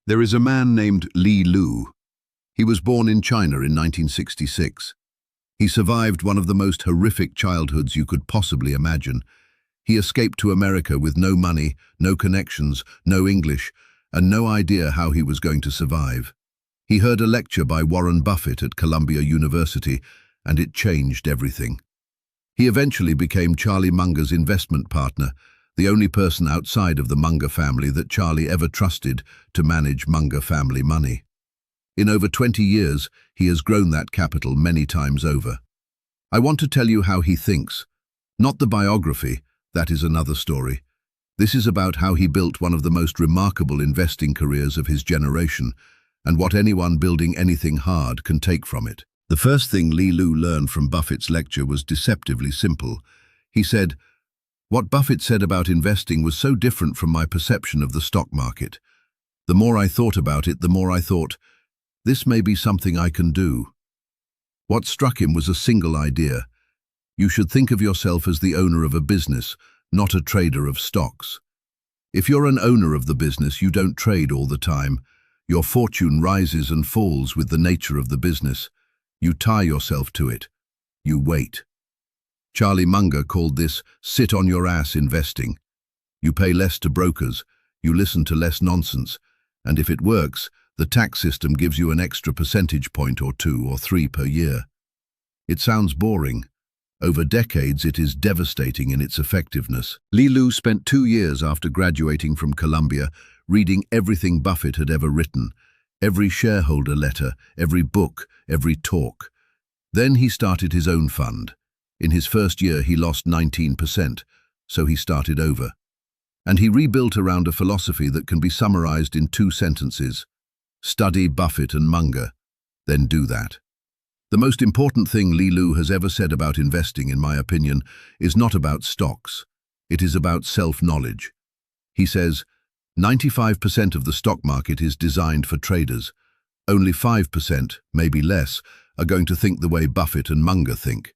There is a man named Li Lu. He was born in China in 1966. He survived one of the most horrific childhoods you could possibly imagine. He escaped to America with no money, no connections, no English, and no idea how he was going to survive. He heard a lecture by Warren Buffett at Columbia University, and it changed everything. He eventually became Charlie Munger's investment partner, the only person outside of the Munger family that Charlie ever trusted to manage Munger family money. In over 20 years, he has grown that capital many times over. I want to tell you how he thinks. Not the biography, that is another story. This is about how he built one of the most remarkable investing careers of his generation, and what anyone building anything hard can take from it. The first thing Li Lu learned from Buffett's lecture was deceptively simple. He said, "What Buffett said about investing was so different from my perception of the stock market. The more I thought about it, the more I thought, this may be something I can do." What struck him was a single idea. You should think of yourself as the owner of a business, not a trader of stocks. If you're an owner of the business, you don't trade all the time. Your fortune rises and falls with the nature of the business. You tie yourself to it. You wait. Charlie Munger called this sit on your ass investing. You pay less to brokers, you listen to less nonsense, and if it works, the tax system gives you an extra percentage point or 2 or 3 per year. It sounds boring. Over decades, it is devastating in its effectiveness. Li Lu spent 2 years after graduating from Columbia reading everything Buffett had ever written, every shareholder letter, every book, every talk. Then he started his own fund. In his first year, he lost 19%, so he started over. And he rebuilt around a philosophy that can be summarized in 2 sentences. Study Buffett and Munger, then do that. The most important thing Li Lu has ever said about investing, in my opinion, is not about stocks. It is about self-knowledge. He says, 95% of the stock market is designed for traders. Only 5%, maybe less, are going to think the way Buffett and Munger think.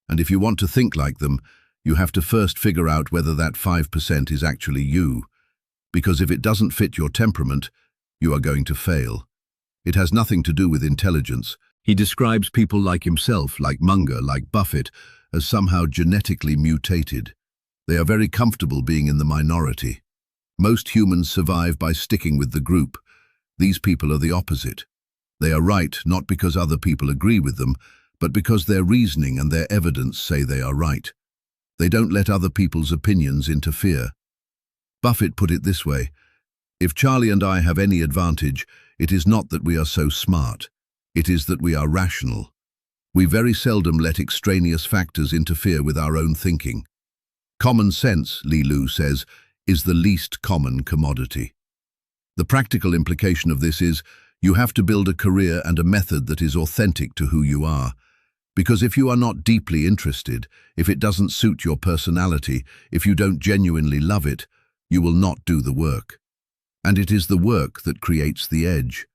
And if you want to think like them, you have to first figure out whether that 5% is actually you. Because if it doesn't fit your temperament, you are going to fail. It has nothing to do with intelligence. He describes people like himself, like Munger, like Buffett, as somehow genetically mutated. They are very comfortable being in the minority. Most humans survive by sticking with the group. These people are the opposite. They are right not because other people agree with them, but because their reasoning and their evidence say they are right. They don't let other people's opinions interfere. Buffett put it this way, if Charlie and I have any advantage, it is not that we are so smart. It is that we are rational. We very seldom let extraneous factors interfere with our own thinking. Common sense, Li Lu says, is the least common commodity. The practical implication of this is you have to build a career and a method that is authentic to who you are. Because if you are not deeply interested, if it doesn't suit your personality, if you don't genuinely love it, you will not do the work. And it is the work that creates the edge.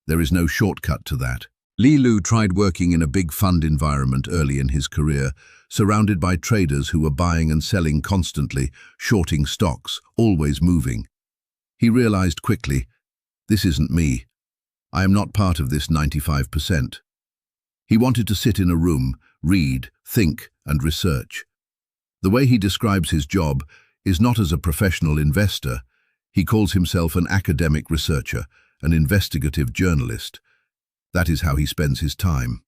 There is no shortcut to that. Li Lu tried working in a big fund environment early in his career, surrounded by traders who were buying and selling constantly, shorting stocks, always moving. He realized quickly, this isn't me. I am not part of this 95%. He wanted to sit in a room, read, think, and research. The way he describes his job is not as a professional investor. He calls himself an academic researcher, an investigative journalist. That is how he spends his time.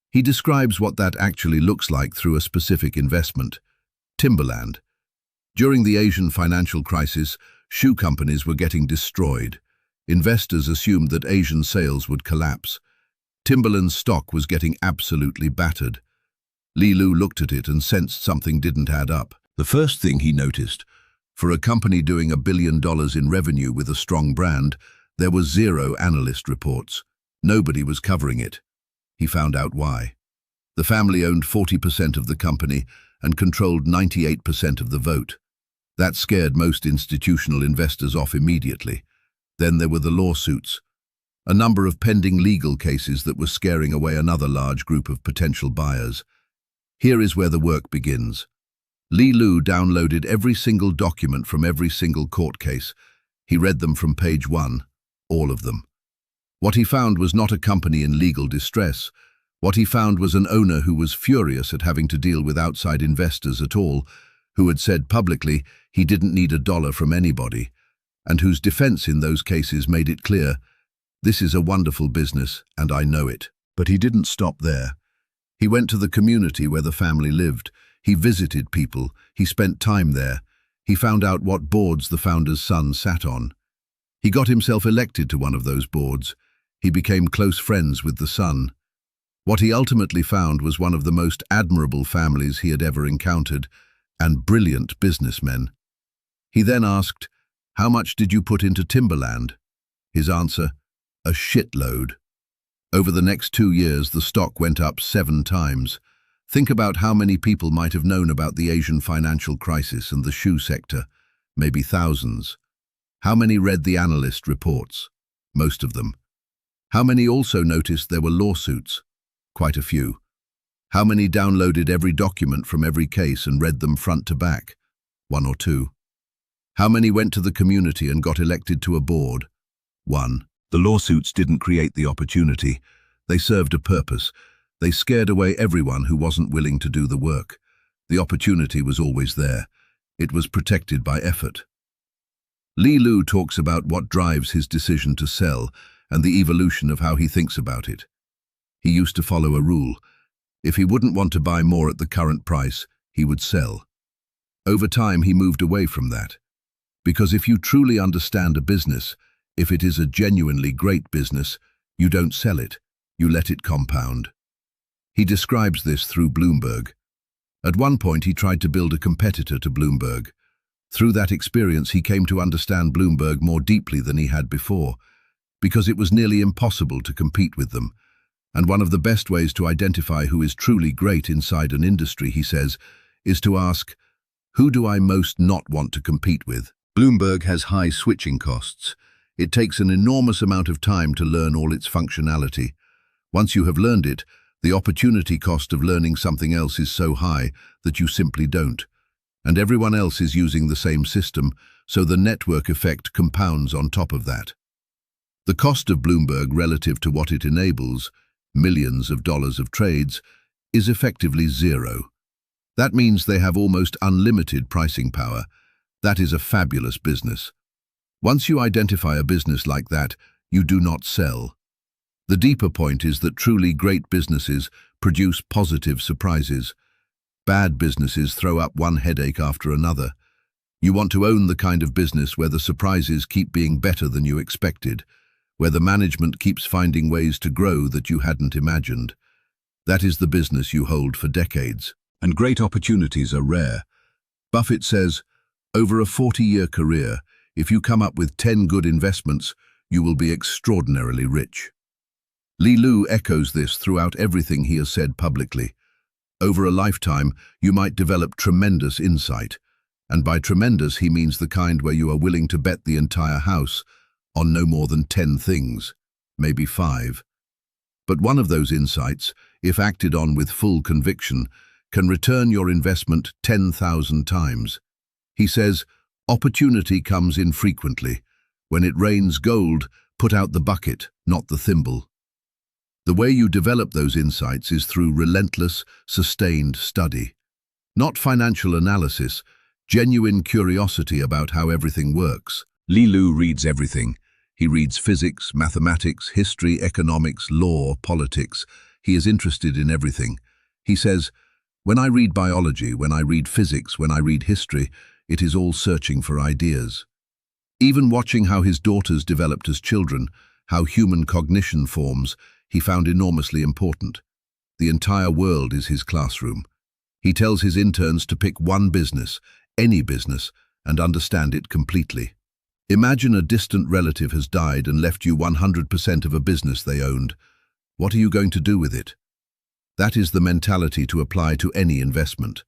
He describes what that actually looks like through a specific investment. Timberland. During the Asian financial crisis, shoe companies were getting destroyed. Investors assumed that Asian sales would collapse. Timberland's stock was getting absolutely battered. Li Lu looked at it and sensed something didn't add up. The first thing he noticed, for a company doing $1 billion in revenue with a strong brand, there were 0 analyst reports. Nobody was covering it. He found out why. The family owned 40% of the company and controlled 98% of the vote. That scared most institutional investors off immediately. Then there were the lawsuits. A number of pending legal cases that were scaring away another large group of potential buyers. Here is where the work begins. Li Lu downloaded every single document from every single court case. He read them from page 1. all of them. What he found was not a company in legal distress. What he found was an owner who was furious at having to deal with outside investors at all, who had said publicly he didn't need a dollar from anybody, and whose defense in those cases made it clear, "This is a wonderful business, and I know it." But he didn't stop there. He went to the community where the family lived. He visited people. He spent time there. He found out what boards the founder's son sat on. He got himself elected to one of those boards. He became close friends with the son. What he ultimately found was one of the most admirable families he had ever encountered, and brilliant businessmen. He then asked, "How much did you put into timberland?" His answer, "A shitload." Over the next 2 years, the stock went up 7 times. Think about how many people might have known about the Asian financial crisis and the shoe sector. Maybe thousands. How many read the analyst reports? Most of them. How many also noticed there were lawsuits? Quite a few. How many downloaded every document from every case and read them front to back? 1 or 2. How many went to the community and got elected to a board? 1. The lawsuits didn't create the opportunity. They served a purpose. They scared away everyone who wasn't willing to do the work. The opportunity was always there. It was protected by effort. Li Lu talks about what drives his decision to sell and the evolution of how he thinks about it. He used to follow a rule. If he wouldn't want to buy more at the current price, he would sell. Over time, he moved away from that. Because if you truly understand a business, if it is a genuinely great business, you don't sell it, you let it compound. He describes this through Bloomberg. At one point, he tried to build a competitor to Bloomberg. Through that experience, he came to understand Bloomberg more deeply than he had before, because it was nearly impossible to compete with them. And one of the best ways to identify who is truly great inside an industry, he says, is to ask, who do I most not want to compete with? Bloomberg has high switching costs. It takes an enormous amount of time to learn all its functionality. Once you have learned it, the opportunity cost of learning something else is so high that you simply don't. And everyone else is using the same system, so the network effect compounds on top of that. The cost of Bloomberg relative to what it enables, millions of dollars of trades, is effectively zero. That means they have almost unlimited pricing power. That is a fabulous business. Once you identify a business like that, you do not sell. The deeper point is that truly great businesses produce positive surprises. Bad businesses throw up one headache after another. You want to own the kind of business where the surprises keep being better than you expected, where the management keeps finding ways to grow that you hadn't imagined. That is the business you hold for decades. And great opportunities are rare. Buffett says, over a 40-year career, if you come up with 10 good investments, you will be extraordinarily rich. Li Lu echoes this throughout everything he has said publicly. Over a lifetime, you might develop tremendous insight. And by tremendous, he means the kind where you are willing to bet the entire house on no more than 10 things, maybe 5. But one of those insights, if acted on with full conviction, can return your investment 10,000 times. He says, opportunity comes infrequently. When it rains gold, put out the bucket, not the thimble. The way you develop those insights is through relentless, sustained study. Not financial analysis, genuine curiosity about how everything works. Li Lu reads everything. He reads physics, mathematics, history, economics, law, politics. He is interested in everything. He says, when I read biology, when I read physics, when I read history, it is all searching for ideas. Even watching how his daughters developed as children, how human cognition forms, he found enormously important. The entire world is his classroom. He tells his interns to pick one business, any business, and understand it completely. Imagine a distant relative has died and left you 100% of a business they owned. What are you going to do with it? That is the mentality to apply to any investment.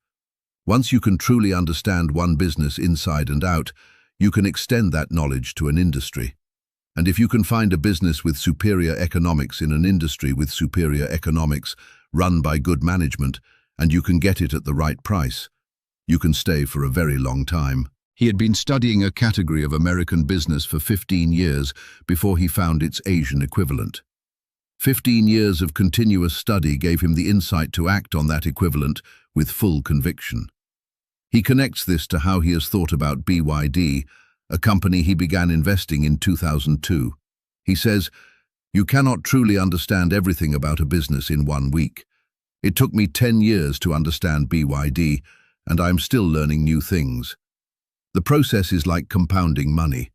Once you can truly understand one business inside and out, you can extend that knowledge to an industry. And if you can find a business with superior economics in an industry with superior economics, run by good management, and you can get it at the right price, you can stay for a very long time. He had been studying a category of American business for 15 years before he found its Asian equivalent. 15 years of continuous study gave him the insight to act on that equivalent with full conviction. He connects this to how he has thought about BYD, a company he began investing in 2002. He says, "You cannot truly understand everything about a business in 1 week. It took me 10 years to understand BYD, and I am still learning new things. The process is like compounding money,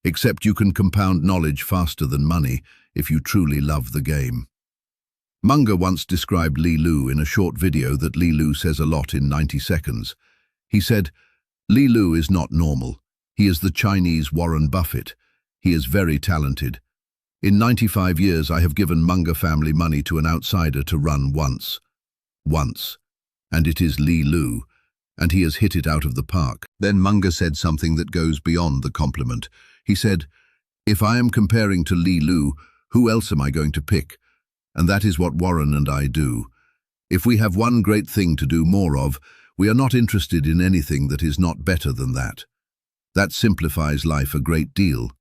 except you can compound knowledge faster than money if you truly love the game." Munger once described Li Lu in a short video that Li Lu says a lot in 90 seconds. He said, "Li Lu is not normal. He is the Chinese Warren Buffett. He is very talented. In 95 years I have given Munger family money to an outsider to run once. And it is Li Lu, and he has hit it out of the park." Then Munger said something that goes beyond the compliment. He said, "If I am comparing to Li Lu, who else am I going to pick? And that is what Warren and I do. If we have one great thing to do more of, we are not interested in anything that is not better than that. That simplifies life a great deal."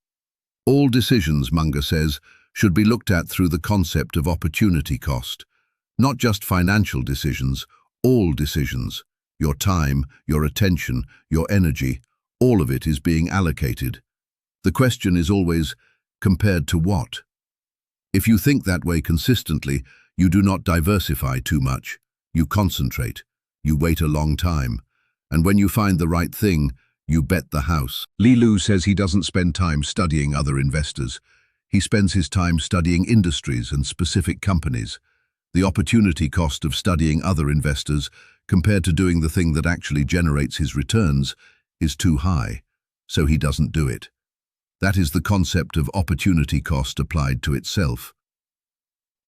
All decisions, Munger says, should be looked at through the concept of opportunity cost. Not just financial decisions, all decisions. Your time, your attention, your energy, all of it is being allocated. The question is always, compared to what? If you think that way consistently, you do not diversify too much. You concentrate. You wait a long time. And when you find the right thing, you bet the house. Li Lu says he doesn't spend time studying other investors. He spends his time studying industries and specific companies. The opportunity cost of studying other investors, compared to doing the thing that actually generates his returns, is too high, so he doesn't do it. That is the concept of opportunity cost applied to itself.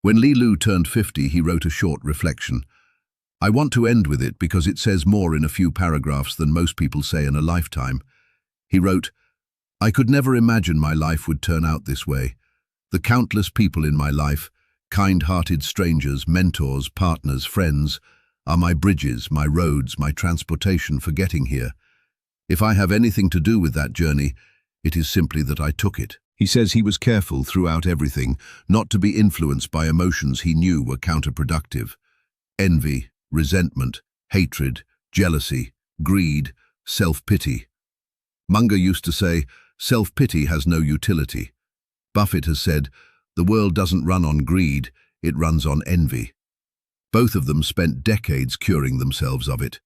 When Li Lu turned 50, he wrote a short reflection. I want to end with it because it says more in a few paragraphs than most people say in a lifetime. He wrote, "I could never imagine my life would turn out this way. The countless people in my life, kind-hearted strangers, mentors, partners, friends, are my bridges, my roads, my transportation for getting here. If I have anything to do with that journey, it is simply that I took it." He says he was careful throughout everything not to be influenced by emotions he knew were counterproductive. Envy, resentment, hatred, jealousy, greed, self-pity. Munger used to say, self-pity has no utility. Buffett has said, the world doesn't run on greed, it runs on envy. Both of them spent decades curing themselves of it.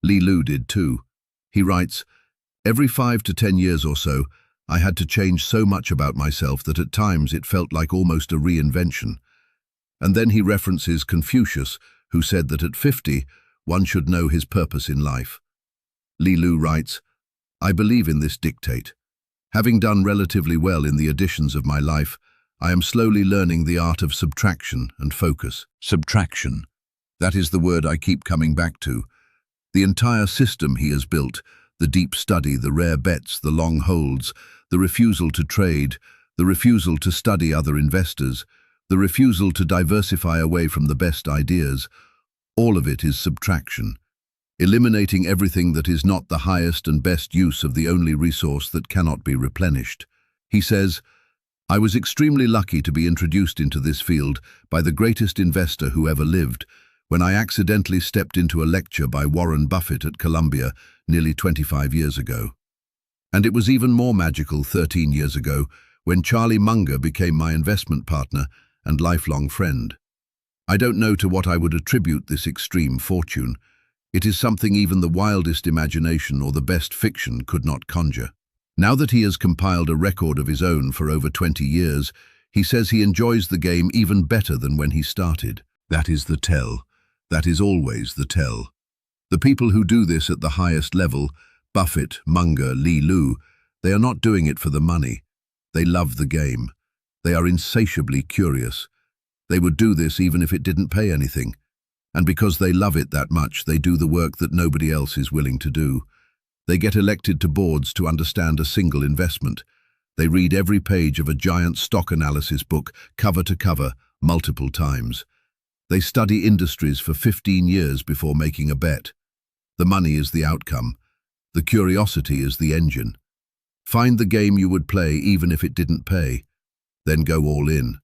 Li Lu did too. He writes, "Every 5 to 10 years or so, I had to change so much about myself that at times it felt like almost a reinvention." And then he references Confucius, who said that at 50, one should know his purpose in life. Li Lu writes, "I believe in this dictate. Having done relatively well in the additions of my life, I am slowly learning the art of subtraction and focus." Subtraction. That is the word I keep coming back to. The entire system he has built, the deep study, the rare bets, the long holds, the refusal to trade, the refusal to study other investors, the refusal to diversify away from the best ideas, all of it is subtraction, eliminating everything that is not the highest and best use of the only resource that cannot be replenished. He says, "I was extremely lucky to be introduced into this field by the greatest investor who ever lived, when I accidentally stepped into a lecture by Warren Buffett at Columbia nearly 25 years ago. And it was even more magical 13 years ago when Charlie Munger became my investment partner and lifelong friend. I don't know to what I would attribute this extreme fortune. It is something even the wildest imagination or the best fiction could not conjure. Now that he has compiled a record of his own for over 20 years, he says he enjoys the game even better than when he started. That is the tell. That is always the tell. The people who do this at the highest level, Buffett, Munger, Li Lu, they are not doing it for the money. They love the game. They are insatiably curious. They would do this even if it didn't pay anything. And because they love it that much, they do the work that nobody else is willing to do. They get elected to boards to understand a single investment. They read every page of a giant stock analysis book, cover to cover, multiple times. They study industries for 15 years before making a bet. The money is the outcome. The curiosity is the engine. Find the game you would play even if it didn't pay, then go all in.